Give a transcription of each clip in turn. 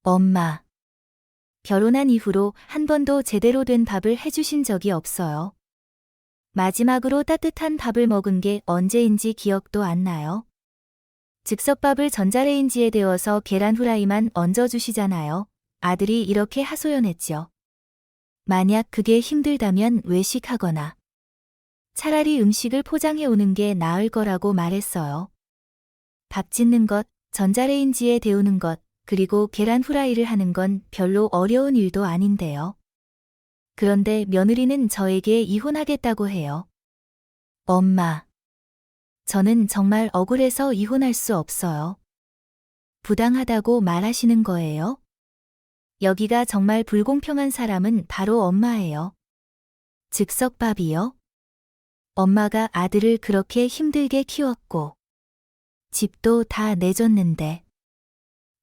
엄마. 결혼한 이후로 한 번도 제대로 된 밥을 해주신 적이 없어요. 마지막으로 따뜻한 밥을 먹은 게 언제인지 기억도 안 나요. 즉석밥을 전자레인지에 데워서 계란 후라이만 얹어주시잖아요. 아들이 이렇게 하소연했죠. 만약 그게 힘들다면 외식하거나 차라리 음식을 포장해 오는 게 나을 거라고 말했어요. 밥 짓는 것, 전자레인지에 데우는 것, 그리고 계란 후라이를 하는 건 별로 어려운 일도 아닌데요. 그런데 며느리는 저에게 이혼하겠다고 해요. 엄마. 저는 정말 억울해서 이혼할 수 없어요. 부당하다고 말하시는 거예요? 여기가 정말 불공평한 사람은 바로 엄마예요. 즉석밥이요? 엄마가 아들을 그렇게 힘들게 키웠고 집도 다 내줬는데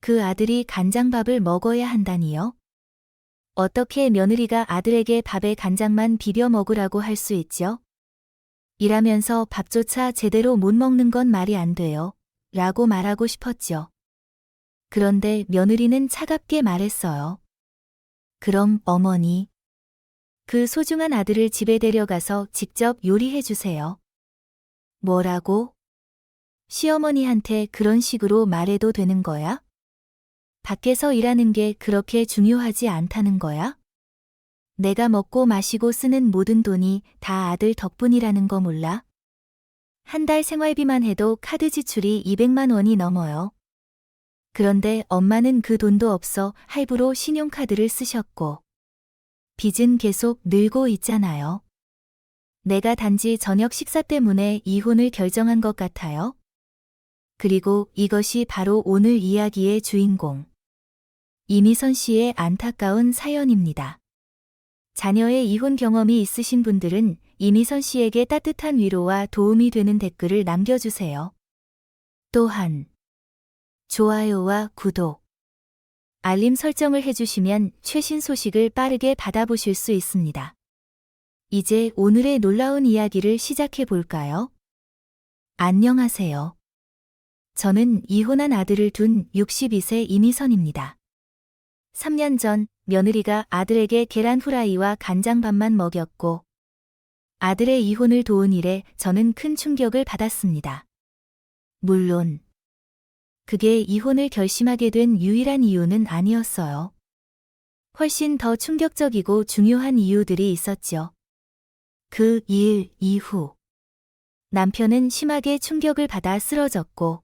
그 아들이 간장밥을 먹어야 한다니요? 어떻게 며느리가 아들에게 밥에 간장만 비벼 먹으라고 할 수 있죠? 일하면서 밥조차 제대로 못 먹는 건 말이 안 돼요. 라고 말하고 싶었죠. 그런데 며느리는 차갑게 말했어요. 그럼 어머니, 그 소중한 아들을 집에 데려가서 직접 요리해 주세요. 뭐라고? 시어머니한테 그런 식으로 말해도 되는 거야? 밖에서 일하는 게 그렇게 중요하지 않다는 거야? 내가 먹고 마시고 쓰는 모든 돈이 다 아들 덕분이라는 거 몰라? 한 달 생활비만 해도 카드 지출이 200만 원이 넘어요. 그런데 엄마는 그 돈도 없어 할부로 신용카드를 쓰셨고 빚은 계속 늘고 있잖아요. 내가 단지 저녁 식사 때문에 이혼을 결정한 것 같아요. 그리고 이것이 바로 오늘 이야기의 주인공. 이미선 씨의 안타까운 사연입니다. 자녀의 이혼 경험이 있으신 분들은 이미선 씨에게 따뜻한 위로와 도움이 되는 댓글을 남겨주세요. 또한 좋아요와 구독, 알림 설정을 해주시면 최신 소식을 빠르게 받아보실 수 있습니다. 이제 오늘의 놀라운 이야기를 시작해 볼까요? 안녕하세요. 저는 이혼한 아들을 둔 62세 이미선입니다. 3년 전 며느리가 아들에게 계란 후라이와 간장밥만 먹였고 아들의 이혼을 도운 일에 저는 큰 충격을 받았습니다. 물론 그게 이혼을 결심하게 된 유일한 이유는 아니었어요. 훨씬 더 충격적이고 중요한 이유들이 있었죠. 그 일 이후 남편은 심하게 충격을 받아 쓰러졌고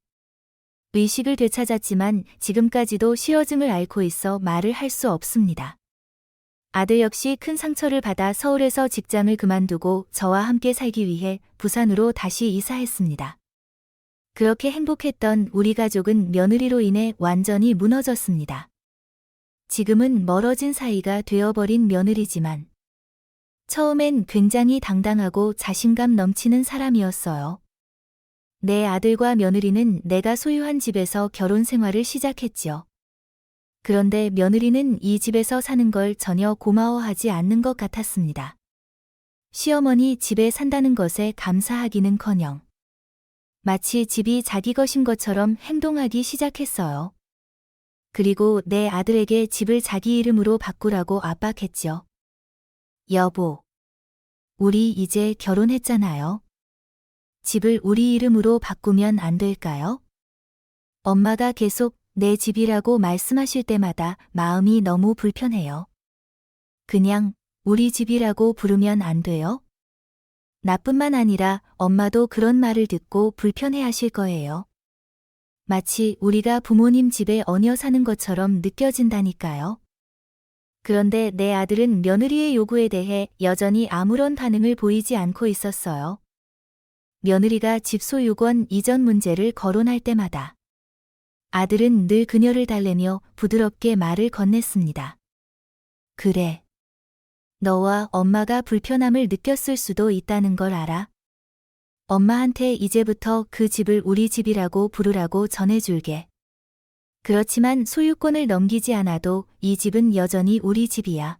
의식을 되찾았지만 지금까지도 실어증을 앓고 있어 말을 할 수 없습니다. 아들 역시 큰 상처를 받아 서울에서 직장을 그만두고 저와 함께 살기 위해 부산으로 다시 이사했습니다. 그렇게 행복했던 우리 가족은 며느리로 인해 완전히 무너졌습니다. 지금은 멀어진 사이가 되어버린 며느리지만 처음엔 굉장히 당당하고 자신감 넘치는 사람이었어요. 내 아들과 며느리는 내가 소유한 집에서 결혼 생활을 시작했죠. 그런데 며느리는 이 집에서 사는 걸 전혀 고마워하지 않는 것 같았습니다. 시어머니 집에 산다는 것에 감사하기는커녕 마치 집이 자기 것인 것처럼 행동하기 시작했어요. 그리고 내 아들에게 집을 자기 이름으로 바꾸라고 압박했죠. 여보, 우리 이제 결혼했잖아요. 집을 우리 이름으로 바꾸면 안 될까요? 엄마가 계속 내 집이라고 말씀하실 때마다 마음이 너무 불편해요. 그냥 우리 집이라고 부르면 안 돼요? 나뿐만 아니라 엄마도 그런 말을 듣고 불편해하실 거예요. 마치 우리가 부모님 집에 얹혀 사는 것처럼 느껴진다니까요. 그런데 내 아들은 며느리의 요구에 대해 여전히 아무런 반응을 보이지 않고 있었어요. 며느리가 집 소유권 이전 문제를 거론할 때마다 아들은 늘 그녀를 달래며 부드럽게 말을 건넸습니다. 그래. 너와 엄마가 불편함을 느꼈을 수도 있다는 걸 알아. 엄마한테 이제부터 그 집을 우리 집이라고 부르라고 전해줄게. 그렇지만 소유권을 넘기지 않아도 이 집은 여전히 우리 집이야.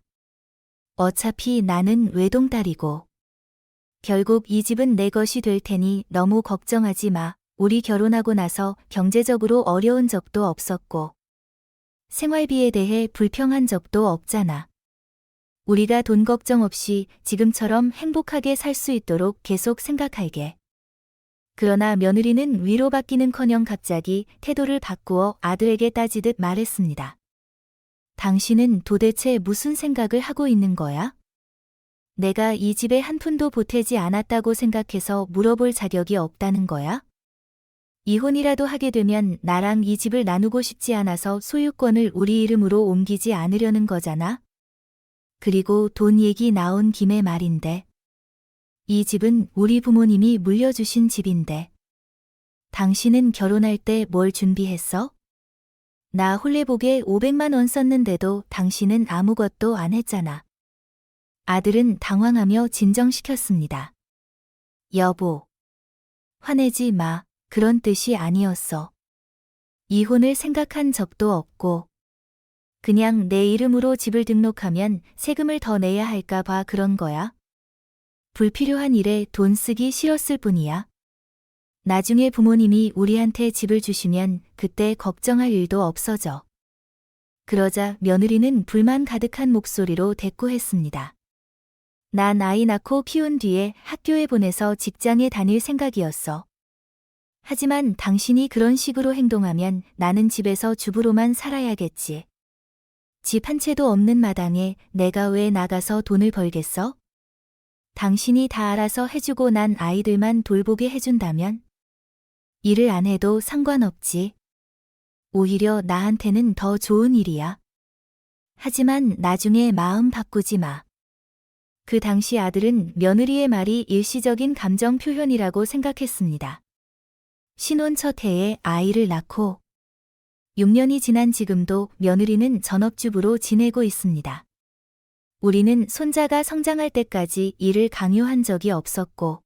어차피 나는 외동딸이고 결국 이 집은 내 것이 될 테니 너무 걱정하지 마. 우리 결혼하고 나서 경제적으로 어려운 적도 없었고 생활비에 대해 불평한 적도 없잖아. 우리가 돈 걱정 없이 지금처럼 행복하게 살 수 있도록 계속 생각할게. 그러나 며느리는 위로받기는커녕 갑자기 태도를 바꾸어 아들에게 따지듯 말했습니다. 당신은 도대체 무슨 생각을 하고 있는 거야? 내가 이 집에 한 푼도 보태지 않았다고 생각해서 물어볼 자격이 없다는 거야? 이혼이라도 하게 되면 나랑 이 집을 나누고 싶지 않아서 소유권을 우리 이름으로 옮기지 않으려는 거잖아? 그리고 돈 얘기 나온 김에 말인데. 이 집은 우리 부모님이 물려주신 집인데. 당신은 결혼할 때 뭘 준비했어? 나 홀레복에 500만 원 썼는데도 당신은 아무것도 안 했잖아. 아들은 당황하며 진정시켰습니다. 여보. 화내지 마. 그런 뜻이 아니었어. 이혼을 생각한 적도 없고. 그냥 내 이름으로 집을 등록하면 세금을 더 내야 할까 봐 그런 거야. 불필요한 일에 돈 쓰기 싫었을 뿐이야. 나중에 부모님이 우리한테 집을 주시면 그때 걱정할 일도 없어져. 그러자 며느리는 불만 가득한 목소리로 대꾸했습니다. 난 아이 낳고 키운 뒤에 학교에 보내서 직장에 다닐 생각이었어. 하지만 당신이 그런 식으로 행동하면 나는 집에서 주부로만 살아야겠지. 집 한 채도 없는 마당에 내가 왜 나가서 돈을 벌겠어? 당신이 다 알아서 해주고 난 아이들만 돌보게 해준다면? 일을 안 해도 상관없지. 오히려 나한테는 더 좋은 일이야. 하지만 나중에 마음 바꾸지 마. 그 당시 아들은 며느리의 말이 일시적인 감정 표현이라고 생각했습니다. 신혼 첫 해에 아이를 낳고 6년이 지난 지금도 며느리는 전업주부로 지내고 있습니다. 우리는 손자가 성장할 때까지 일을 강요한 적이 없었고,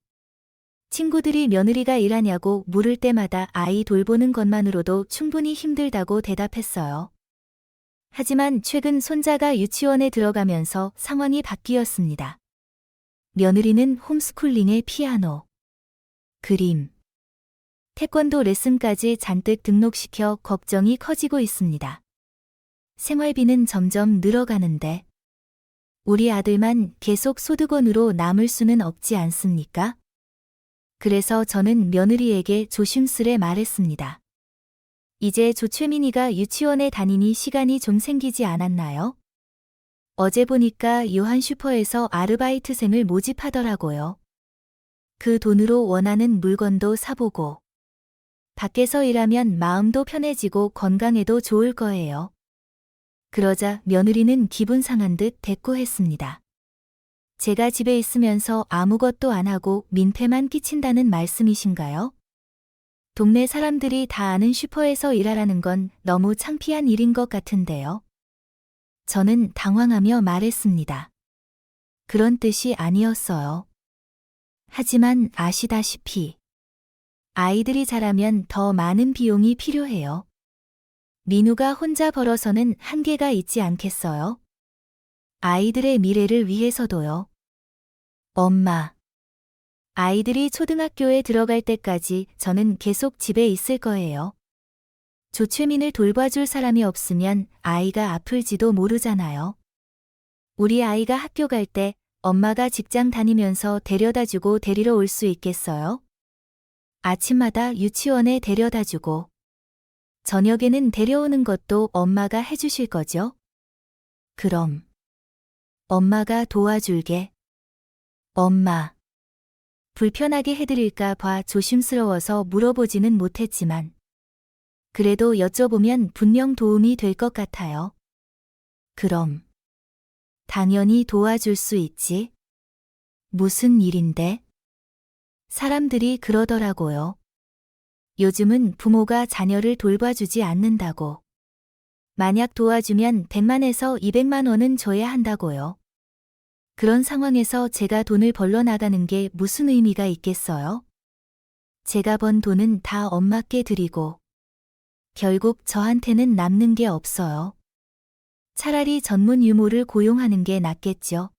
친구들이 며느리가 일하냐고 물을 때마다 아이 돌보는 것만으로도 충분히 힘들다고 대답했어요. 하지만 최근 손자가 유치원에 들어가면서 상황이 바뀌었습니다. 며느리는 홈스쿨링에 피아노, 그림, 태권도 레슨까지 잔뜩 등록시켜 걱정이 커지고 있습니다. 생활비는 점점 늘어가는데 우리 아들만 계속 소득원으로 남을 수는 없지 않습니까? 그래서 저는 며느리에게 조심스레 말했습니다. 이제 조최민이가 유치원에 다니니 시간이 좀 생기지 않았나요? 어제 보니까 요한 슈퍼에서 아르바이트생을 모집하더라고요. 그 돈으로 원하는 물건도 사보고 밖에서 일하면 마음도 편해지고 건강에도 좋을 거예요. 그러자 며느리는 기분 상한 듯 대꾸했습니다. 제가 집에 있으면서 아무것도 안 하고 민폐만 끼친다는 말씀이신가요? 동네 사람들이 다 아는 슈퍼에서 일하라는 건 너무 창피한 일인 것 같은데요. 저는 당황하며 말했습니다. 그런 뜻이 아니었어요. 하지만 아시다시피 아이들이 자라면 더 많은 비용이 필요해요. 민우가 혼자 벌어서는 한계가 있지 않겠어요? 아이들의 미래를 위해서도요. 엄마. 아이들이 초등학교에 들어갈 때까지 저는 계속 집에 있을 거예요. 조최민을 돌봐줄 사람이 없으면 아이가 아플지도 모르잖아요. 우리 아이가 학교 갈 때 엄마가 직장 다니면서 데려다주고 데리러 올 수 있겠어요? 아침마다 유치원에 데려다주고 저녁에는 데려오는 것도 엄마가 해주실 거죠? 그럼 엄마가 도와줄게. 엄마. 불편하게 해드릴까 봐 조심스러워서 물어보지는 못했지만 그래도 여쭤보면 분명 도움이 될 것 같아요. 그럼 당연히 도와줄 수 있지. 무슨 일인데? 사람들이 그러더라고요. 요즘은 부모가 자녀를 돌봐주지 않는다고. 만약 도와주면 100만에서 200만 원은 줘야 한다고요. 그런 상황에서 제가 돈을 벌러 나가는 게 무슨 의미가 있겠어요? 제가 번 돈은 다 엄마께 드리고 결국 저한테는 남는 게 없어요. 차라리 전문 유모를 고용하는 게 낫겠죠.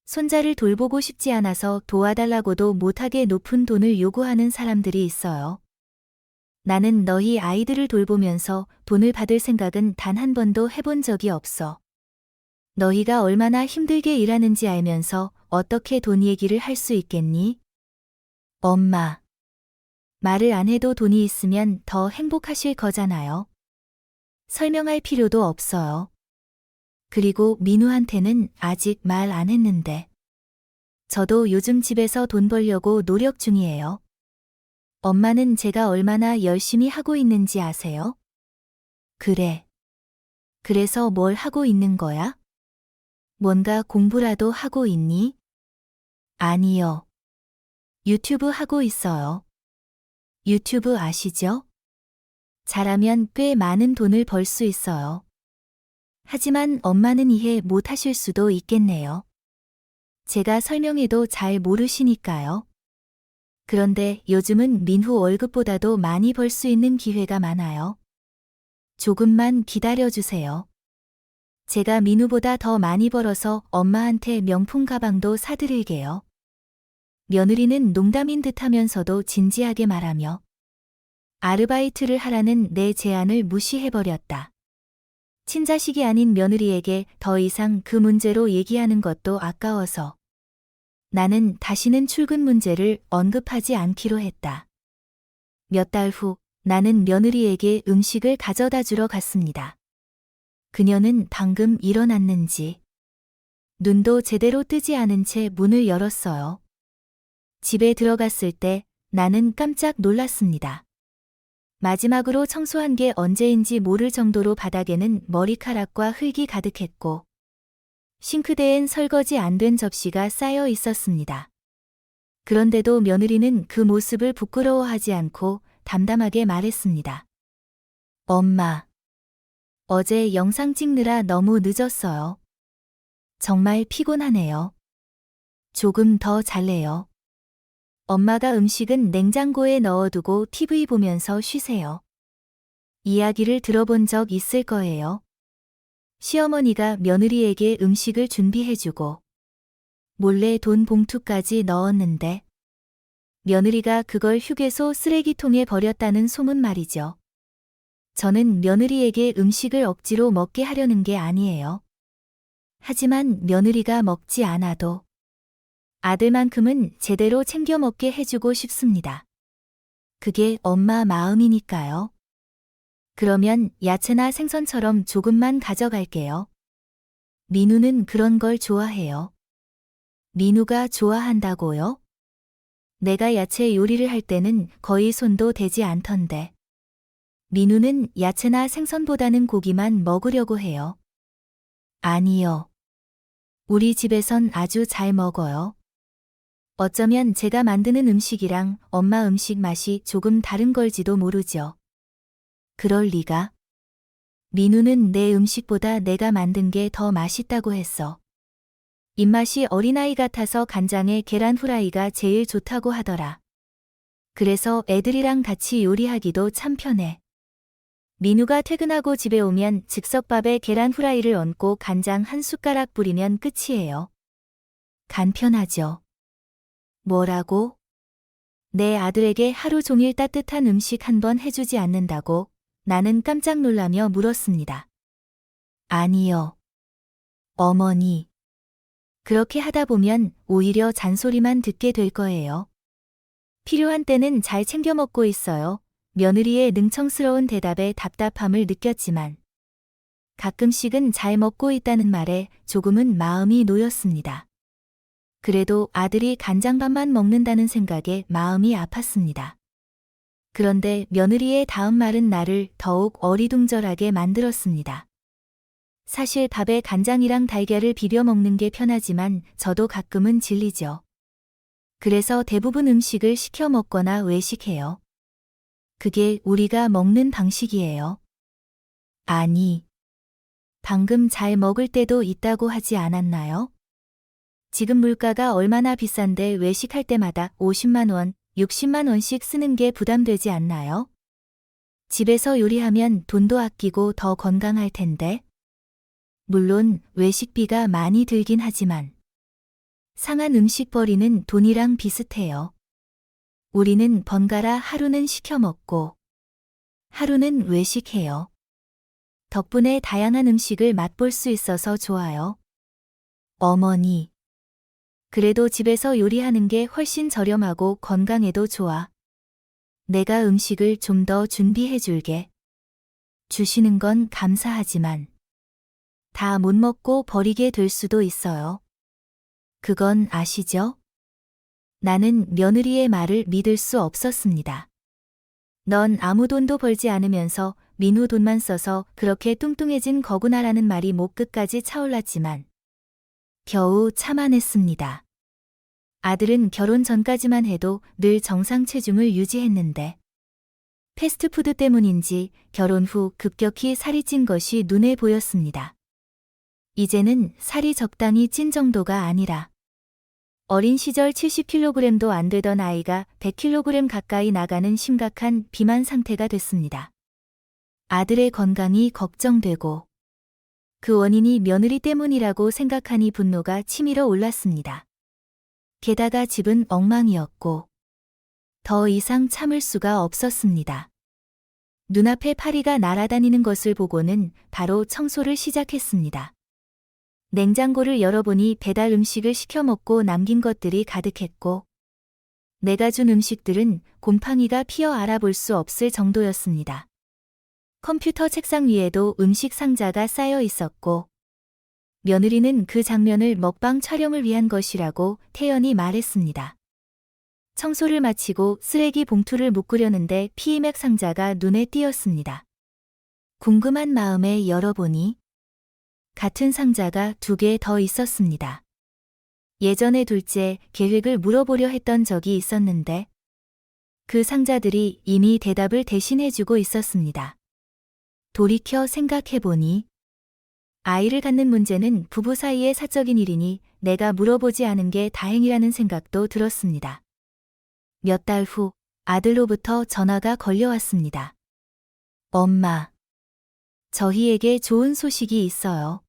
손자를 돌보고 싶지 않아서 도와달라고도 못하게 높은 돈을 요구하는 사람들이 있어요. 나는 너희 아이들을 돌보면서 돈을 받을 생각은 단 한 번도 해본 적이 없어. 너희가 얼마나 힘들게 일하는지 알면서 어떻게 돈 얘기를 할 수 있겠니? 엄마. 말을 안 해도 돈이 있으면 더 행복하실 거잖아요. 설명할 필요도 없어요. 그리고 민우한테는 아직 말 안 했는데. 저도 요즘 집에서 돈 벌려고 노력 중이에요. 엄마는 제가 얼마나 열심히 하고 있는지 아세요? 그래. 그래서 뭘 하고 있는 거야? 뭔가 공부라도 하고 있니? 아니요. 유튜브 하고 있어요. 유튜브 아시죠? 잘하면 꽤 많은 돈을 벌 수 있어요. 하지만 엄마는 이해 못 하실 수도 있겠네요. 제가 설명해도 잘 모르시니까요. 그런데 요즘은 민후 월급보다도 많이 벌 수 있는 기회가 많아요. 조금만 기다려주세요. 제가 민우보다 더 많이 벌어서 엄마한테 명품 가방도 사드릴게요. 며느리는 농담인 듯 하면서도 진지하게 말하며 아르바이트를 하라는 내 제안을 무시해버렸다. 친자식이 아닌 며느리에게 더 이상 그 문제로 얘기하는 것도 아까워서 나는 다시는 출근 문제를 언급하지 않기로 했다. 몇 달 후 나는 며느리에게 음식을 가져다 주러 갔습니다. 그녀는 방금 일어났는지 눈도 제대로 뜨지 않은 채 문을 열었어요. 집에 들어갔을 때 나는 깜짝 놀랐습니다. 마지막으로 청소한 게 언제인지 모를 정도로 바닥에는 머리카락과 흙이 가득했고 싱크대엔 설거지 안 된 접시가 쌓여 있었습니다. 그런데도 며느리는 그 모습을 부끄러워하지 않고 담담하게 말했습니다. 엄마, 어제 영상 찍느라 너무 늦었어요. 정말 피곤하네요. 조금 더 잘래요. 엄마가 음식은 냉장고에 넣어두고 TV 보면서 쉬세요. 이야기를 들어본 적 있을 거예요. 시어머니가 며느리에게 음식을 준비해주고 몰래 돈 봉투까지 넣었는데 며느리가 그걸 휴게소 쓰레기통에 버렸다는 소문 말이죠. 저는 며느리에게 음식을 억지로 먹게 하려는 게 아니에요. 하지만 며느리가 먹지 않아도 아들만큼은 제대로 챙겨 먹게 해주고 싶습니다. 그게 엄마 마음이니까요. 그러면 야채나 생선처럼 조금만 가져갈게요. 민우는 그런 걸 좋아해요. 민우가 좋아한다고요? 내가 야채 요리를 할 때는 거의 손도 대지 않던데. 민우는 야채나 생선보다는 고기만 먹으려고 해요. 아니요. 우리 집에선 아주 잘 먹어요. 어쩌면 제가 만드는 음식이랑 엄마 음식 맛이 조금 다른 걸지도 모르죠. 그럴 리가. 민우는 내 음식보다 내가 만든 게 더 맛있다고 했어. 입맛이 어린아이 같아서 간장에 계란 후라이가 제일 좋다고 하더라. 그래서 애들이랑 같이 요리하기도 참 편해. 민우가 퇴근하고 집에 오면 즉석밥에 계란 후라이를 얹고 간장 한 숟가락 뿌리면 끝이에요. 간편하죠. 뭐라고? 내 아들에게 하루 종일 따뜻한 음식 한 번 해주지 않는다고? 나는 깜짝 놀라며 물었습니다. 아니요. 어머니. 그렇게 하다 보면 오히려 잔소리만 듣게 될 거예요. 필요한 때는 잘 챙겨 먹고 있어요. 며느리의 능청스러운 대답에 답답함을 느꼈지만 가끔씩은 잘 먹고 있다는 말에 조금은 마음이 놓였습니다. 그래도 아들이 간장밥만 먹는다는 생각에 마음이 아팠습니다. 그런데 며느리의 다음 말은 나를 더욱 어리둥절하게 만들었습니다. 사실 밥에 간장이랑 달걀을 비벼 먹는 게 편하지만 저도 가끔은 질리죠. 그래서 대부분 음식을 시켜 먹거나 외식해요. 그게 우리가 먹는 방식이에요. 아니, 방금 잘 먹을 때도 있다고 하지 않았나요? 지금 물가가 얼마나 비싼데 외식할 때마다 50만 원, 60만 원씩 쓰는 게 부담되지 않나요? 집에서 요리하면 돈도 아끼고 더 건강할 텐데. 물론 외식비가 많이 들긴 하지만 상한 음식 버리는 돈이랑 비슷해요. 우리는 번갈아 하루는 시켜 먹고 하루는 외식해요. 덕분에 다양한 음식을 맛볼 수 있어서 좋아요. 어머니. 그래도 집에서 요리하는 게 훨씬 저렴하고 건강에도 좋아. 내가 음식을 좀 더 준비해 줄게. 주시는 건 감사하지만 다 못 먹고 버리게 될 수도 있어요. 그건 아시죠? 나는 며느리의 말을 믿을 수 없었습니다. 넌 아무 돈도 벌지 않으면서 민우 돈만 써서 그렇게 뚱뚱해진 거구나라는 말이 목 끝까지 차올랐지만 겨우 참아냈습니다. 아들은 결혼 전까지만 해도 늘 정상 체중을 유지했는데 패스트푸드 때문인지 결혼 후 급격히 살이 찐 것이 눈에 보였습니다. 이제는 살이 적당히 찐 정도가 아니라 어린 시절 70kg도 안 되던 아이가 100kg 가까이 나가는 심각한 비만 상태가 됐습니다. 아들의 건강이 걱정되고 그 원인이 며느리 때문이라고 생각하니 분노가 치밀어 올랐습니다. 게다가 집은 엉망이었고 더 이상 참을 수가 없었습니다. 눈앞에 파리가 날아다니는 것을 보고는 바로 청소를 시작했습니다. 냉장고를 열어보니 배달 음식을 시켜 먹고 남긴 것들이 가득했고 내가 준 음식들은 곰팡이가 피어 알아볼 수 없을 정도였습니다. 컴퓨터 책상 위에도 음식 상자가 쌓여 있었고 며느리는 그 장면을 먹방 촬영을 위한 것이라고 태연히 말했습니다. 청소를 마치고 쓰레기 봉투를 묶으려는데 피이맥 상자가 눈에 띄었습니다. 궁금한 마음에 열어보니 같은 상자가 2개 더 있었습니다. 예전에 둘째 계획을 물어보려 했던 적이 있었는데 그 상자들이 이미 대답을 대신해주고 있었습니다. 돌이켜 생각해보니 아이를 갖는 문제는 부부 사이의 사적인 일이니 내가 물어보지 않은 게 다행이라는 생각도 들었습니다. 몇 달 후 아들로부터 전화가 걸려왔습니다. 엄마, 저희에게 좋은 소식이 있어요.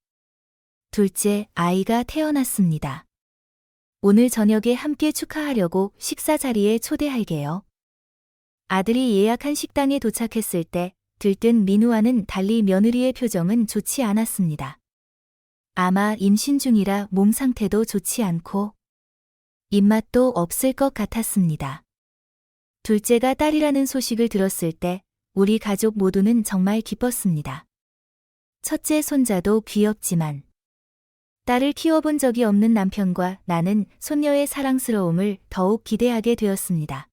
둘째 아이가 태어났습니다. 오늘 저녁에 함께 축하하려고 식사 자리에 초대할게요. 아들이 예약한 식당에 도착했을 때 들뜬 민우와는 달리 며느리의 표정은 좋지 않았습니다. 아마 임신 중이라 몸 상태도 좋지 않고 입맛도 없을 것 같았습니다. 둘째가 딸이라는 소식을 들었을 때 우리 가족 모두는 정말 기뻤습니다. 첫째 손자도 귀엽지만 딸을 키워본 적이 없는 남편과 나는 손녀의 사랑스러움을 더욱 기대하게 되었습니다.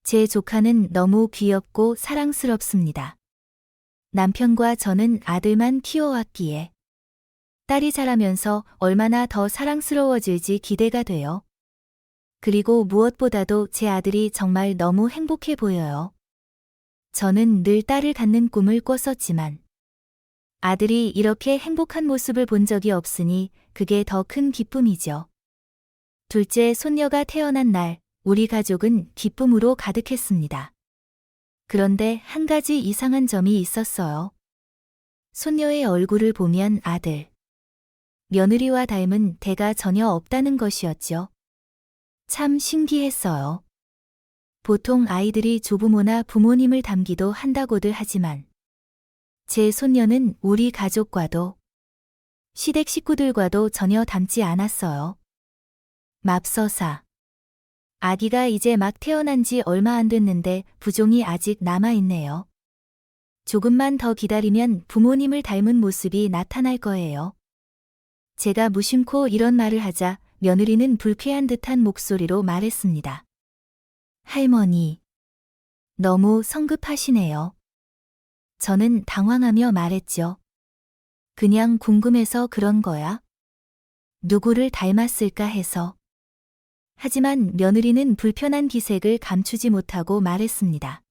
제 조카는 너무 귀엽고 사랑스럽습니다. 남편과 저는 아들만 키워왔기에 딸이 자라면서 얼마나 더 사랑스러워질지 기대가 돼요. 그리고 무엇보다도 제 아들이 정말 너무 행복해 보여요. 저는 늘 딸을 갖는 꿈을 꿨었지만 아들이 이렇게 행복한 모습을 본 적이 없으니 그게 더 큰 기쁨이죠. 둘째 손녀가 태어난 날 우리 가족은 기쁨으로 가득했습니다. 그런데 한 가지 이상한 점이 있었어요. 손녀의 얼굴을 보면 아들, 며느리와 닮은 데가 전혀 없다는 것이었죠. 참 신기했어요. 보통 아이들이 조부모나 부모님을 닮기도 한다고들 하지만 제 손녀는 우리 가족과도 시댁 식구들과도 전혀 닮지 않았어요. 맙서사. 아기가 이제 막 태어난 지 얼마 안 됐는데 부종이 아직 남아있네요. 조금만 더 기다리면 부모님을 닮은 모습이 나타날 거예요. 제가 무심코 이런 말을 하자 며느리는 불쾌한 듯한 목소리로 말했습니다. 할머니, 너무 성급하시네요. 저는 당황하며 말했죠. 그냥 궁금해서 그런 거야. 누구를 닮았을까 해서. 하지만 며느리는 불편한 기색을 감추지 못하고 말했습니다.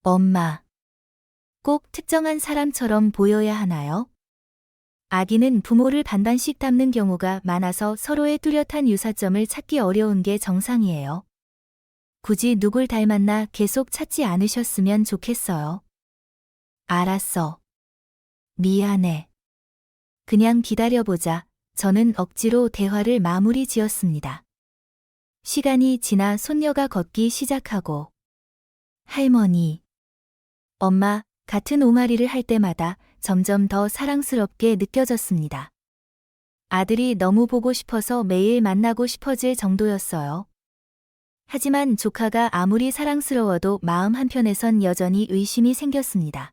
엄마, 꼭 특정한 사람처럼 보여야 하나요? 아기는 부모를 반반씩 닮는 경우가 많아서 서로의 뚜렷한 유사점을 찾기 어려운 게 정상이에요. 굳이 누굴 닮았나 계속 찾지 않으셨으면 좋겠어요. 알았어. 미안해. 그냥 기다려보자. 저는 억지로 대화를 마무리 지었습니다. 시간이 지나 손녀가 걷기 시작하고 할머니, 엄마, 같은 옹알이를 할 때마다 점점 더 사랑스럽게 느껴졌습니다. 아들이 너무 보고 싶어서 매일 만나고 싶어질 정도였어요. 하지만 조카가 아무리 사랑스러워도 마음 한편에선 여전히 의심이 생겼습니다.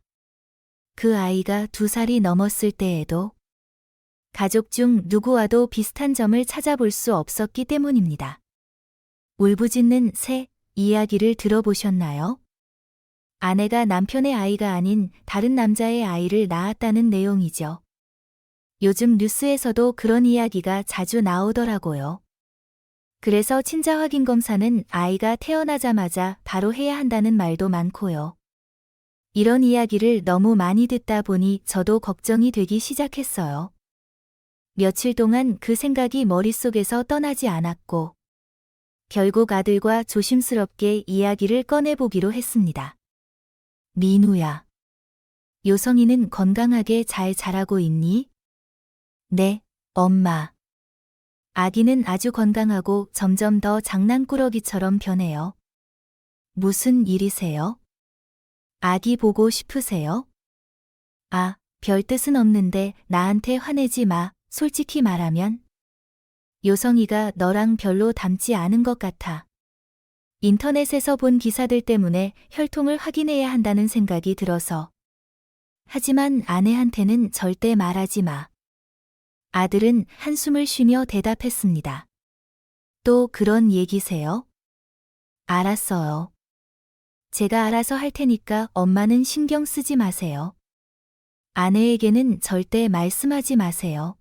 그 아이가 2살이 넘었을 때에도 가족 중 누구와도 비슷한 점을 찾아볼 수 없었기 때문입니다. 울부짖는 새 이야기를 들어보셨나요? 아내가 남편의 아이가 아닌 다른 남자의 아이를 낳았다는 내용이죠. 요즘 뉴스에서도 그런 이야기가 자주 나오더라고요. 그래서 친자 확인 검사는 아이가 태어나자마자 바로 해야 한다는 말도 많고요. 이런 이야기를 너무 많이 듣다 보니 저도 걱정이 되기 시작했어요. 며칠 동안 그 생각이 머릿속에서 떠나지 않았고, 결국 아들과 조심스럽게 이야기를 꺼내보기로 했습니다. 민우야. 요성이는 건강하게 잘 자라고 있니? 네, 엄마. 아기는 아주 건강하고 점점 더 장난꾸러기처럼 변해요. 무슨 일이세요? 아기 보고 싶으세요? 아, 별 뜻은 없는데 나한테 화내지 마. 솔직히 말하면 요성이가 너랑 별로 닮지 않은 것 같아. 인터넷에서 본 기사들 때문에 혈통을 확인해야 한다는 생각이 들어서. 하지만 아내한테는 절대 말하지 마. 아들은 한숨을 쉬며 대답했습니다. 또 그런 얘기세요? 알았어요. 제가 알아서 할 테니까 엄마는 신경 쓰지 마세요. 아내에게는 절대 말씀하지 마세요.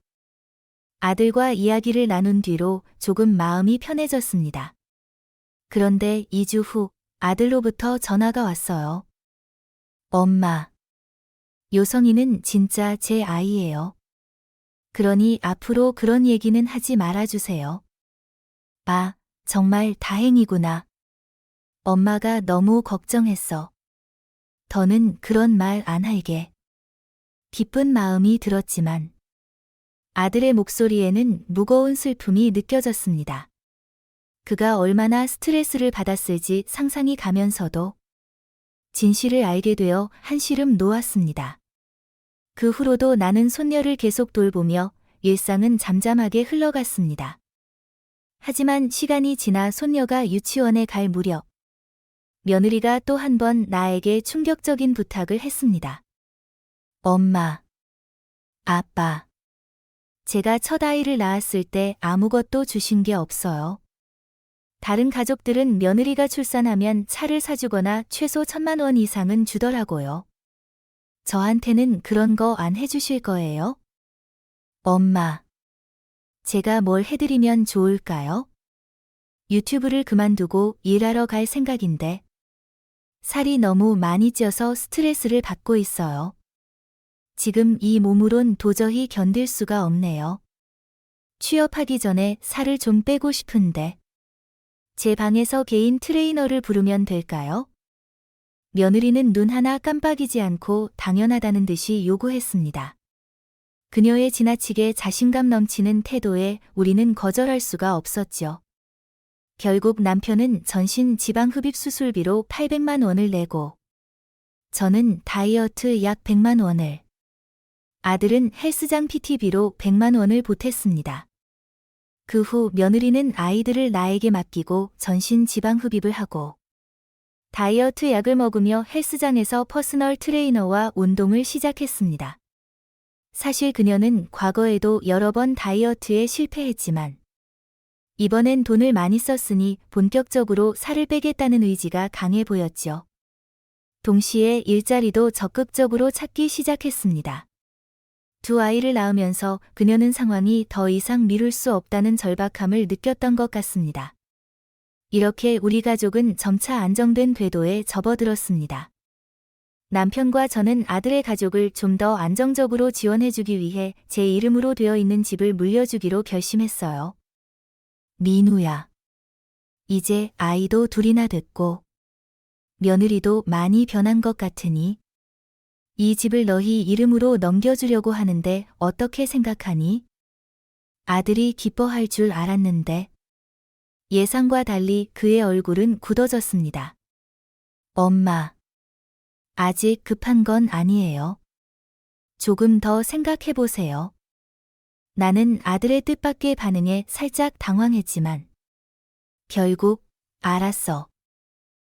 아들과 이야기를 나눈 뒤로 조금 마음이 편해졌습니다. 그런데 2주 후 아들로부터 전화가 왔어요. 엄마. 요성이는 진짜 제 아이예요. 그러니 앞으로 그런 얘기는 하지 말아주세요. 아, 정말 다행이구나. 엄마가 너무 걱정했어. 더는 그런 말 안 할게. 기쁜 마음이 들었지만 아들의 목소리에는 무거운 슬픔이 느껴졌습니다. 그가 얼마나 스트레스를 받았을지 상상이 가면서도 진실을 알게 되어 한시름 놓았습니다. 그 후로도 나는 손녀를 계속 돌보며 일상은 잠잠하게 흘러갔습니다. 하지만 시간이 지나 손녀가 유치원에 갈 무렵 며느리가 또 한 번 나에게 충격적인 부탁을 했습니다. 엄마, 아빠, 제가 첫 아이를 낳았을 때 아무것도 주신 게 없어요. 다른 가족들은 며느리가 출산하면 차를 사주거나 최소 1,000만 원 이상은 주더라고요. 저한테는 그런 거 안 해주실 거예요? 엄마, 제가 뭘 해드리면 좋을까요? 유튜브를 그만두고 일하러 갈 생각인데 살이 너무 많이 쪄서 스트레스를 받고 있어요. 지금 이 몸으론 도저히 견딜 수가 없네요. 취업하기 전에 살을 좀 빼고 싶은데 제 방에서 개인 트레이너를 부르면 될까요? 며느리는 눈 하나 깜빡이지 않고 당연하다는 듯이 요구했습니다. 그녀의 지나치게 자신감 넘치는 태도에 우리는 거절할 수가 없었죠. 결국 남편은 전신 지방흡입 수술비로 800만 원을 내고 저는 다이어트 약 100만 원을 아들은 헬스장 PT비로 100만 원을 보탰습니다. 그 후 며느리는 아이들을 나에게 맡기고 전신 지방흡입을 하고 다이어트 약을 먹으며 헬스장에서 퍼스널 트레이너와 운동을 시작했습니다. 사실 그녀는 과거에도 여러 번 다이어트에 실패했지만 이번엔 돈을 많이 썼으니 본격적으로 살을 빼겠다는 의지가 강해 보였죠. 동시에 일자리도 적극적으로 찾기 시작했습니다. 2 아이를 낳으면서 그녀는 상황이 더 이상 미룰 수 없다는 절박함을 느꼈던 것 같습니다. 이렇게 우리 가족은 점차 안정된 궤도에 접어들었습니다. 남편과 저는 아들의 가족을 좀 더 안정적으로 지원해주기 위해 제 이름으로 되어 있는 집을 물려주기로 결심했어요. 민우야. 이제 아이도 2이나 됐고 며느리도 많이 변한 것 같으니 이 집을 너희 이름으로 넘겨주려고 하는데 어떻게 생각하니? 아들이 기뻐할 줄 알았는데 예상과 달리 그의 얼굴은 굳어졌습니다. 엄마. 아직 급한 건 아니에요. 조금 더 생각해 보세요. 나는 아들의 뜻밖의 반응에 살짝 당황했지만 결국 알았어.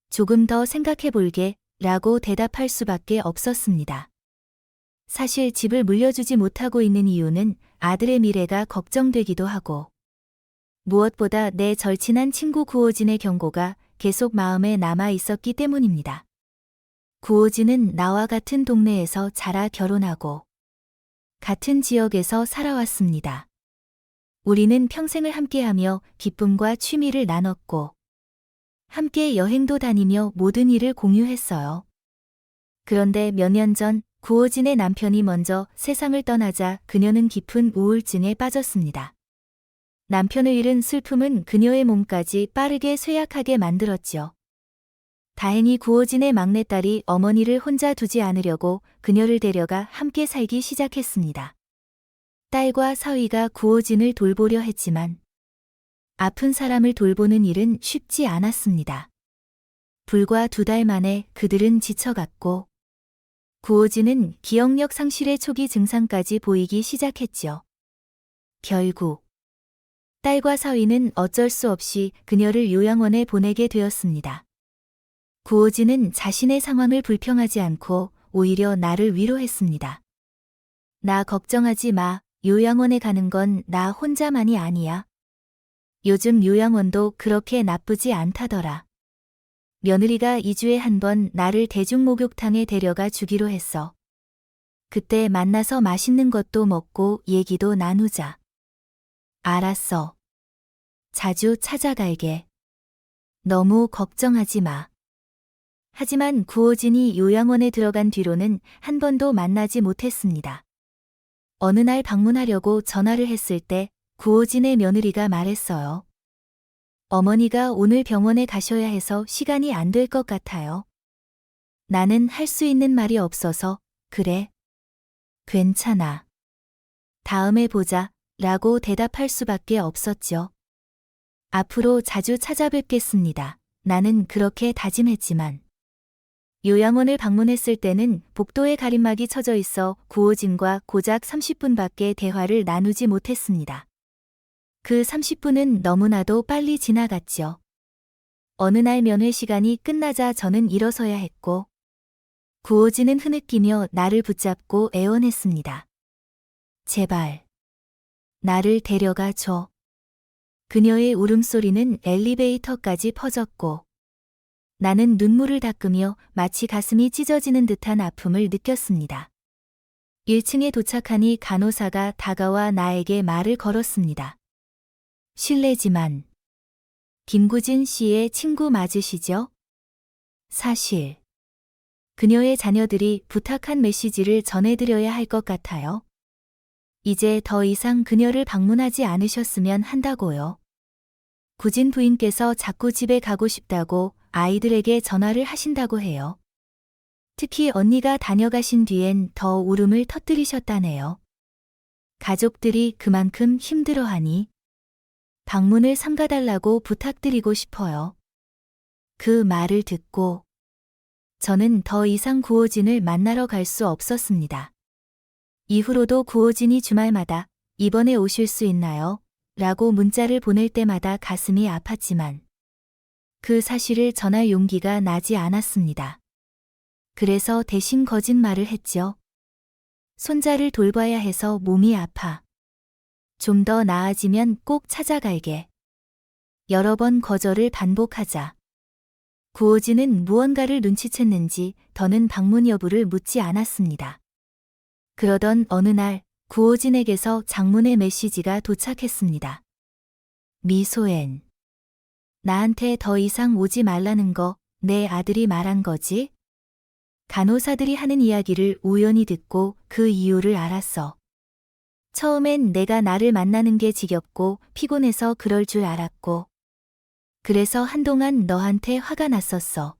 조금 더 생각해 볼게 라고 대답할 수밖에 없었습니다. 사실 집을 물려주지 못하고 있는 이유는 아들의 미래가 걱정되기도 하고 무엇보다 내 절친한 친구 구호진의 경고가 계속 마음에 남아 있었기 때문입니다. 구호진은 나와 같은 동네에서 자라 결혼하고 같은 지역에서 살아왔습니다. 우리는 평생을 함께하며 기쁨과 취미를 나눴고 함께 여행도 다니며 모든 일을 공유했어요. 그런데 몇 년 전 구호진의 남편이 먼저 세상을 떠나자 그녀는 깊은 우울증에 빠졌습니다. 남편을 잃은 슬픔은 그녀의 몸까지 빠르게 쇠약하게 만들었지요. 다행히 구호진의 막내딸이 어머니를 혼자 두지 않으려고 그녀를 데려가 함께 살기 시작했습니다. 딸과 사위가 구호진을 돌보려 했지만 아픈 사람을 돌보는 일은 쉽지 않았습니다. 불과 2달 만에 그들은 지쳐갔고 구호진은 기억력 상실의 초기 증상까지 보이기 시작했지요. 결국 딸과 사위는 어쩔 수 없이 그녀를 요양원에 보내게 되었습니다. 구호진은 자신의 상황을 불평하지 않고 오히려 나를 위로했습니다. 나 걱정하지 마. 요양원에 가는 건 나 혼자만이 아니야. 요즘 요양원도 그렇게 나쁘지 않다더라. 며느리가 2주에 한 번 나를 대중목욕탕에 데려가 주기로 했어. 그때 만나서 맛있는 것도 먹고 얘기도 나누자. 알았어. 자주 찾아갈게. 너무 걱정하지 마. 하지만 구호진이 요양원에 들어간 뒤로는 한 번도 만나지 못했습니다. 어느 날 방문하려고 전화를 했을 때 구호진의 며느리가 말했어요. 어머니가 오늘 병원에 가셔야 해서 시간이 안 될 것 같아요. 나는 할 수 있는 말이 없어서 그래. 괜찮아. 다음에 보자 라고 대답할 수밖에 없었죠. 앞으로 자주 찾아뵙겠습니다. 나는 그렇게 다짐했지만 요양원을 방문했을 때는 복도에 가림막이 쳐져 있어 구호진과 고작 30분밖에 대화를 나누지 못했습니다. 그 30분은 너무나도 빨리 지나갔죠. 어느 날 면회 시간이 끝나자 저는 일어서야 했고 구호진은 흐느끼며 나를 붙잡고 애원했습니다. 제발 나를 데려가 줘. 그녀의 울음소리는 엘리베이터까지 퍼졌고 나는 눈물을 닦으며 마치 가슴이 찢어지는 듯한 아픔을 느꼈습니다. 1층에 도착하니 간호사가 다가와 나에게 말을 걸었습니다. 실례지만 김구진 씨의 친구 맞으시죠? 사실 그녀의 자녀들이 부탁한 메시지를 전해드려야 할 것 같아요. 이제 더 이상 그녀를 방문하지 않으셨으면 한다고요. 구진 부인께서 자꾸 집에 가고 싶다고 아이들에게 전화를 하신다고 해요. 특히 언니가 다녀가신 뒤엔 더 울음을 터뜨리셨다네요. 가족들이 그만큼 힘들어하니 방문을 삼가달라고 부탁드리고 싶어요. 그 말을 듣고 저는 더 이상 구호진을 만나러 갈 수 없었습니다. 이후로도 구호진이 주말마다 이번에 오실 수 있나요? 라고 문자를 보낼 때마다 가슴이 아팠지만 그 사실을 전할 용기가 나지 않았습니다. 그래서 대신 거짓말을 했죠. 손자를 돌봐야 해서 몸이 아파. 좀 더 나아지면 꼭 찾아갈게. 여러 번 거절을 반복하자. 구호진은 무언가를 눈치챘는지 더는 방문 여부를 묻지 않았습니다. 그러던 어느 날 구호진에게서 장문의 메시지가 도착했습니다. 미소엔. 나한테 더 이상 오지 말라는 거 내 아들이 말한 거지? 간호사들이 하는 이야기를 우연히 듣고 그 이유를 알았어. 처음엔 내가 나를 만나는 게 지겹고 피곤해서 그럴 줄 알았고 그래서 한동안 너한테 화가 났었어.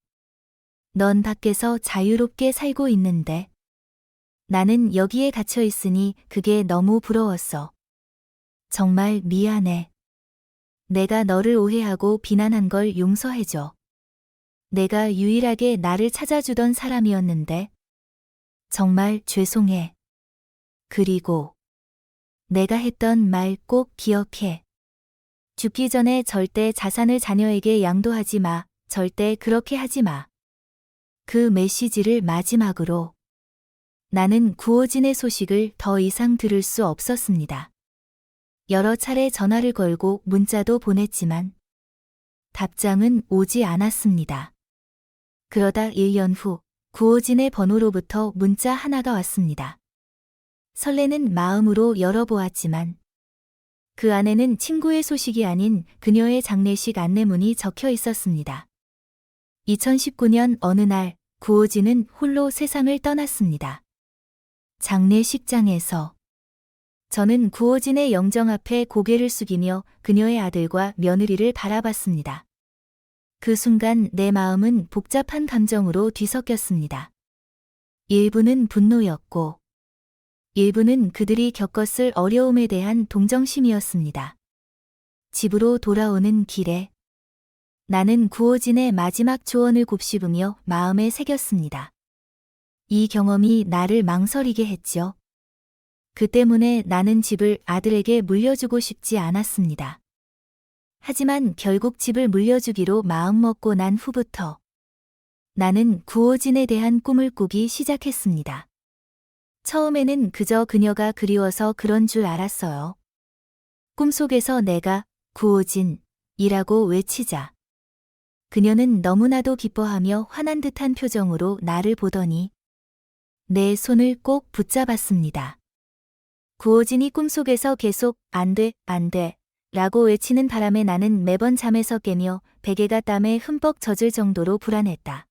넌 밖에서 자유롭게 살고 있는데 나는 여기에 갇혀 있으니 그게 너무 부러웠어. 정말 미안해. 내가 너를 오해하고 비난한 걸 용서해줘. 내가 유일하게 나를 찾아주던 사람이었는데. 정말 죄송해. 그리고 내가 했던 말 꼭 기억해. 죽기 전에 절대 자산을 자녀에게 양도하지 마. 절대 그렇게 하지 마. 그 메시지를 마지막으로. 나는 구호진의 소식을 더 이상 들을 수 없었습니다. 여러 차례 전화를 걸고 문자도 보냈지만 답장은 오지 않았습니다. 그러다 1년 후 구호진의 번호로부터 문자 하나가 왔습니다. 설레는 마음으로 열어보았지만 그 안에는 친구의 소식이 아닌 그녀의 장례식 안내문이 적혀 있었습니다. 2019년 어느 날 구호진은 홀로 세상을 떠났습니다. 장례식장에서 저는 구호진의 영정 앞에 고개를 숙이며 그녀의 아들과 며느리를 바라봤습니다. 그 순간 내 마음은 복잡한 감정으로 뒤섞였습니다. 일부는 분노였고, 일부는 그들이 겪었을 어려움에 대한 동정심이었습니다. 집으로 돌아오는 길에 나는 구호진의 마지막 조언을 곱씹으며 마음에 새겼습니다. 이 경험이 나를 망설이게 했죠. 그 때문에 나는 집을 아들에게 물려주고 싶지 않았습니다. 하지만 결국 집을 물려주기로 마음먹고 난 후부터 나는 구호진에 대한 꿈을 꾸기 시작했습니다. 처음에는 그저 그녀가 그리워서 그런 줄 알았어요. 꿈속에서 내가 구호진이라고 외치자 그녀는 너무나도 기뻐하며 화난 듯한 표정으로 나를 보더니 내 손을 꼭 붙잡았습니다. 구호진이 꿈속에서 계속 안 돼, 안 돼 라고 외치는 바람에 나는 매번 잠에서 깨며 베개가 땀에 흠뻑 젖을 정도로 불안했다.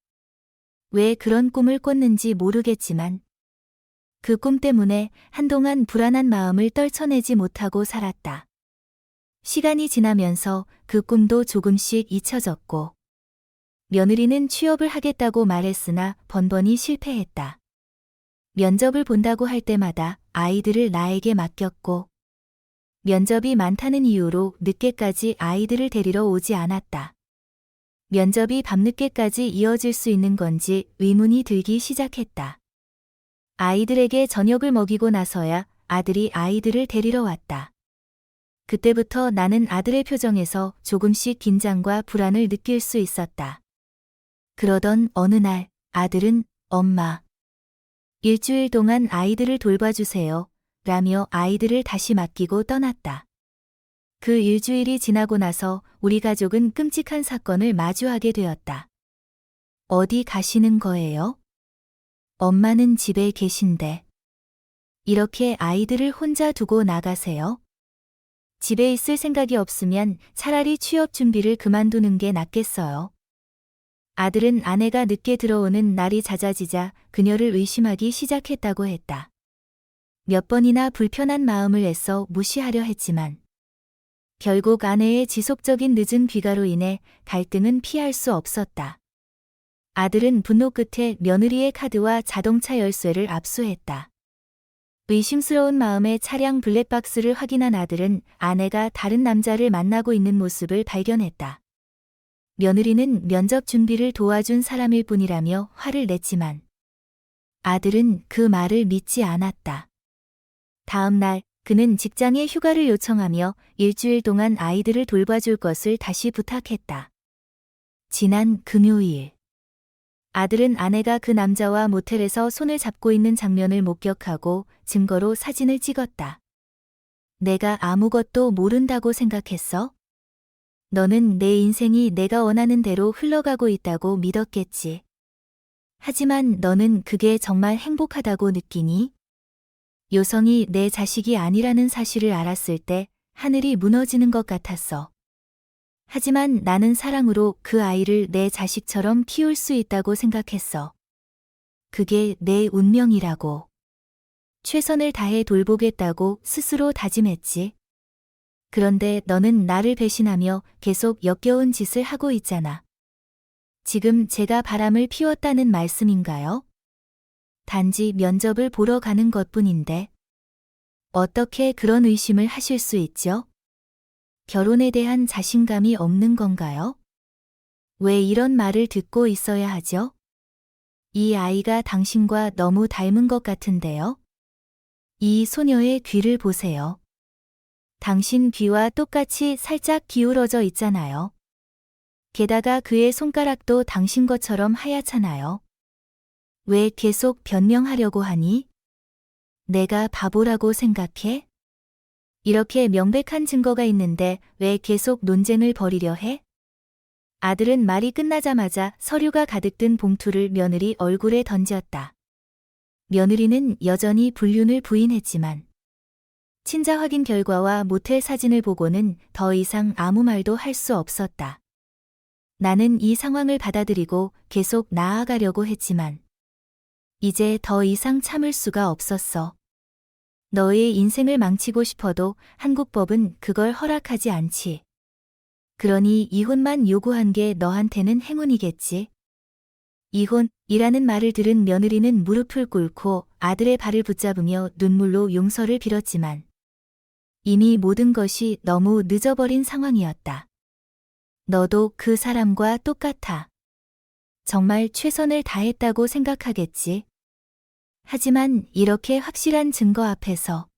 왜 그런 꿈을 꿨는지 모르겠지만 그 꿈 때문에 한동안 불안한 마음을 떨쳐내지 못하고 살았다. 시간이 지나면서 그 꿈도 조금씩 잊혀졌고 며느리는 취업을 하겠다고 말했으나 번번이 실패했다. 면접을 본다고 할 때마다 아이들을 나에게 맡겼고 면접이 많다는 이유로 늦게까지 아이들을 데리러 오지 않았다. 면접이 밤늦게까지 이어질 수 있는 건지 의문이 들기 시작했다. 아이들에게 저녁을 먹이고 나서야 아들이 아이들을 데리러 왔다. 그때부터 나는 아들의 표정에서 조금씩 긴장과 불안을 느낄 수 있었다. 그러던 어느 날 아들은 엄마, 일주일 동안 아이들을 돌봐주세요 라며 아이들을 다시 맡기고 떠났다. 그 일주일이 지나고 나서 우리 가족은 끔찍한 사건을 마주하게 되었다. 어디 가시는 거예요? 엄마는 집에 계신데. 이렇게 아이들을 혼자 두고 나가세요? 집에 있을 생각이 없으면 차라리 취업 준비를 그만두는 게 낫겠어요. 아들은 아내가 늦게 들어오는 날이 잦아지자 그녀를 의심하기 시작했다고 했다. 몇 번이나 불편한 마음을 애써 무시하려 했지만 결국 아내의 지속적인 늦은 귀가로 인해 갈등은 피할 수 없었다. 아들은 분노 끝에 며느리의 카드와 자동차 열쇠를 압수했다. 의심스러운 마음에 차량 블랙박스를 확인한 아들은 아내가 다른 남자를 만나고 있는 모습을 발견했다. 며느리는 면접 준비를 도와준 사람일 뿐이라며 화를 냈지만 아들은 그 말을 믿지 않았다. 다음 날 그는 직장에 휴가를 요청하며 일주일 동안 아이들을 돌봐줄 것을 다시 부탁했다. 지난 금요일 아들은 아내가 그 남자와 모텔에서 손을 잡고 있는 장면을 목격하고 증거로 사진을 찍었다. 내가 아무것도 모른다고 생각했어? 너는 내 인생이 내가 원하는 대로 흘러가고 있다고 믿었겠지. 하지만 너는 그게 정말 행복하다고 느끼니? 요성이 내 자식이 아니라는 사실을 알았을 때 하늘이 무너지는 것 같았어. 하지만 나는 사랑으로 그 아이를 내 자식처럼 키울 수 있다고 생각했어. 그게 내 운명이라고. 최선을 다해 돌보겠다고 스스로 다짐했지. 그런데 너는 나를 배신하며 계속 역겨운 짓을 하고 있잖아. 지금 제가 바람을 피웠다는 말씀인가요? 단지 면접을 보러 가는 것뿐인데. 어떻게 그런 의심을 하실 수 있죠? 결혼에 대한 자신감이 없는 건가요? 왜 이런 말을 듣고 있어야 하죠? 이 아이가 당신과 너무 닮은 것 같은데요? 이 소녀의 귀를 보세요. 당신 귀와 똑같이 살짝 기울어져 있잖아요. 게다가 그의 손가락도 당신 것처럼 하얗잖아요. 왜 계속 변명하려고 하니? 내가 바보라고 생각해? 이렇게 명백한 증거가 있는데 왜 계속 논쟁을 벌이려 해? 아들은 말이 끝나자마자 서류가 가득 든 봉투를 며느리 얼굴에 던졌다. 며느리는 여전히 불륜을 부인했지만 친자 확인 결과와 모텔 사진을 보고는 더 이상 아무 말도 할 수 없었다. 나는 이 상황을 받아들이고 계속 나아가려고 했지만 이제 더 이상 참을 수가 없었어. 너의 인생을 망치고 싶어도 한국 법은 그걸 허락하지 않지. 그러니 이혼만 요구한 게 너한테는 행운이겠지. 이혼이라는 말을 들은 며느리는 무릎을 꿇고 아들의 발을 붙잡으며 눈물로 용서를 빌었지만 이미 모든 것이 너무 늦어버린 상황이었다. 너도 그 사람과 똑같아. 정말 최선을 다했다고 생각하겠지. 하지만 이렇게 확실한 증거 앞에서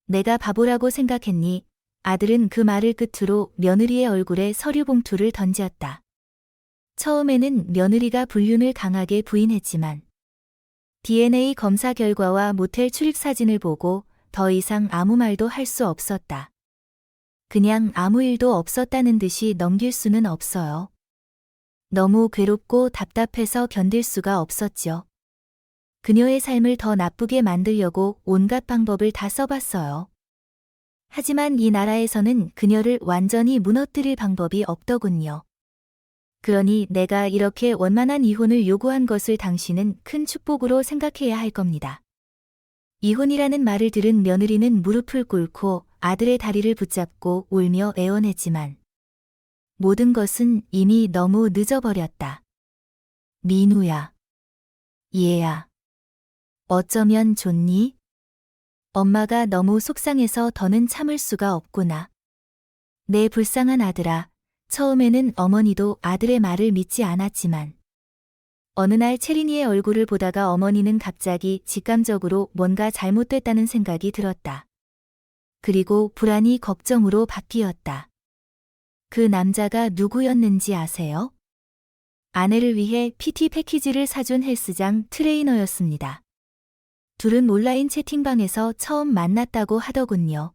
내가 바보라고 생각했니? 아들은 그 말을 끝으로 며느리의 얼굴에 서류 봉투를 던졌다. 처음에는 며느리가 불륜을 강하게 부인했지만 DNA 검사 결과와 모텔 출입 사진을 보고 더 이상 아무 말도 할 수 없었다. 그냥 아무 일도 없었다는 듯이 넘길 수는 없어요. 너무 괴롭고 답답해서 견딜 수가 없었죠. 그녀의 삶을 더 나쁘게 만들려고 온갖 방법을 다 써봤어요. 하지만 이 나라에서는 그녀를 완전히 무너뜨릴 방법이 없더군요. 그러니 내가 이렇게 원만한 이혼을 요구한 것을 당신은 큰 축복으로 생각해야 할 겁니다. 이혼이라는 말을 들은 며느리는 무릎을 꿇고 아들의 다리를 붙잡고 울며 애원했지만 모든 것은 이미 너무 늦어버렸다. 민우야. 얘야. 어쩌면 좋니? 엄마가 너무 속상해서 더는 참을 수가 없구나. 내 불쌍한 아들아. 처음에는 어머니도 아들의 말을 믿지 않았지만 어느 날 채린이의 얼굴을 보다가 어머니는 갑자기 직감적으로 뭔가 잘못됐다는 생각이 들었다. 그리고 불안이 걱정으로 바뀌었다. 그 남자가 누구였는지 아세요? 아내를 위해 PT 패키지를 사준 헬스장 트레이너였습니다. 둘은 온라인 채팅방에서 처음 만났다고 하더군요.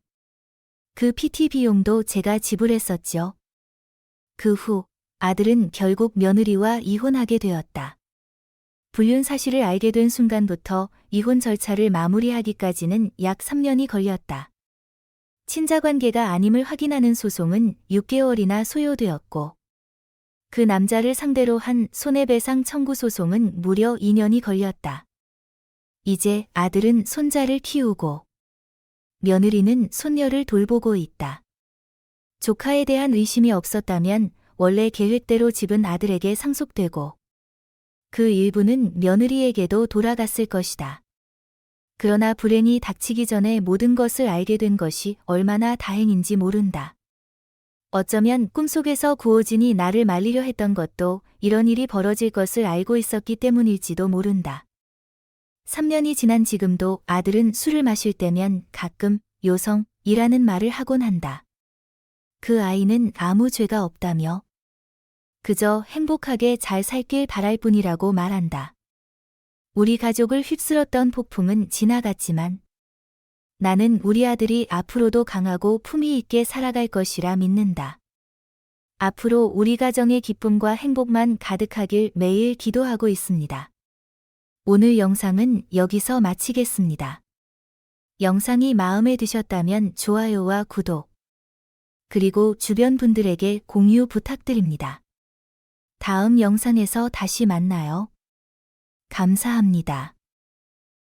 그 PT 비용도 제가 지불했었죠. 그 후 아들은 결국 며느리와 이혼하게 되었다. 불륜 사실을 알게 된 순간부터 이혼 절차를 마무리하기까지는 약 3년이 걸렸다. 친자관계가 아님을 확인하는 소송은 6개월이나 소요되었고 그 남자를 상대로 한 손해배상 청구 소송은 무려 2년이 걸렸다. 이제 아들은 손자를 키우고 며느리는 손녀를 돌보고 있다. 조카에 대한 의심이 없었다면 원래 계획대로 집은 아들에게 상속되고 그 일부는 며느리에게도 돌아갔을 것이다. 그러나 불행이 닥치기 전에 모든 것을 알게 된 것이 얼마나 다행인지 모른다. 어쩌면 꿈속에서 구호진이 나를 말리려 했던 것도 이런 일이 벌어질 것을 알고 있었기 때문일지도 모른다. 3년이 지난 지금도 아들은 술을 마실 때면 가끔 요성이라는 말을 하곤 한다. 그 아이는 아무 죄가 없다며 그저 행복하게 잘 살길 바랄 뿐이라고 말한다. 우리 가족을 휩쓸었던 폭풍은 지나갔지만 나는 우리 아들이 앞으로도 강하고 품위 있게 살아갈 것이라 믿는다. 앞으로 우리 가정의 기쁨과 행복만 가득하길 매일 기도하고 있습니다. 오늘 영상은 여기서 마치겠습니다. 영상이 마음에 드셨다면 좋아요와 구독, 그리고 주변 분들에게 공유 부탁드립니다. 다음 영상에서 다시 만나요. 감사합니다.